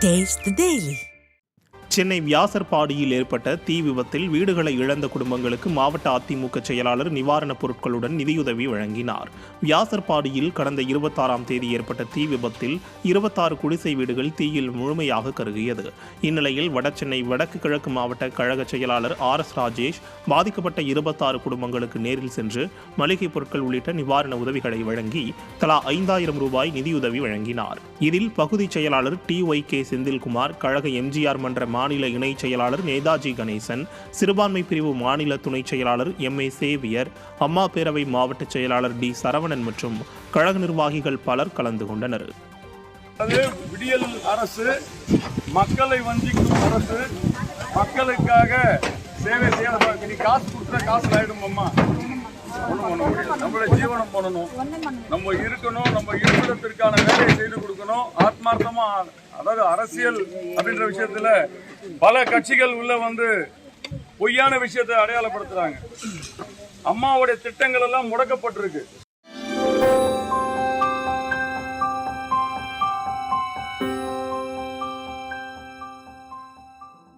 Taste the Daily. Chennai வியாசர்பாடியில் ஏற்பட்ட தீ விபத்தில் வீடுகளை இழந்த குடும்பங்களுக்கு மாவட்ட அதிமுக செயலாளர் நிவாரணப் பொருட்களுடன் நிதியுதவி வழங்கினார். வியாசர்பாடியில் கடந்த 26ஆம் தேதி ஏற்பட்ட தீ விபத்தில் 26 குடிசை வீடுகள் தீயில் முழுமையாக கருகியது. இந்நிலையில் வடசென்னை வடக்கு கிழக்கு மாவட்ட கழக செயலாளர் RS ராஜேஷ் பாதிக்கப்பட்ட 26 குடும்பங்களுக்கு நேரில் சென்று மளிகை பொருட்கள் உள்ளிட்ட நிவாரண உதவிகளை வழங்கி தலா 5000 ரூபாய் நிதியுதவி வழங்கினார். இதில் பகுதி செயலாளர் TYK செந்தில்குமார், கழக MGR மன்ற மாநில இணை செயலாளர் நேதாஜி கணேசன், சிறுபான்மை பிரிவு மாநில துணை செயலாளர் MA சேவியர், அம்மா பேரவை மாவட்ட செயலாளர் D சரவணன் மற்றும் கழக நிர்வாகிகள் பலர் கலந்து கொண்டனர். விடியல் அரசு, மக்களை வஞ்சிக்கும் அரசு, மக்களுக்காக சேவை செய்ய நீ காசு கொடுத்தா காசு ஆயிடும். அம்மா ஒன்றும் பண்ண முடியாது. நம்மளோட ஜீவனம் பண்ணணும், நம்ம இருக்கணும், நம்ம இருப்பிடத்திற்கான வேலையை செய்து கொடுக்கணும். ஆத்மார்த்தமா, அதாவது அரசியல் அப்படின்ற விஷயத்துல பல கட்சிகள் உள்ள பொய்யான விஷயத்தை அடையாளப்படுத்துறாங்க. அம்மாவுடைய திட்டங்கள் எல்லாம் முடக்கப்பட்டிருக்கு.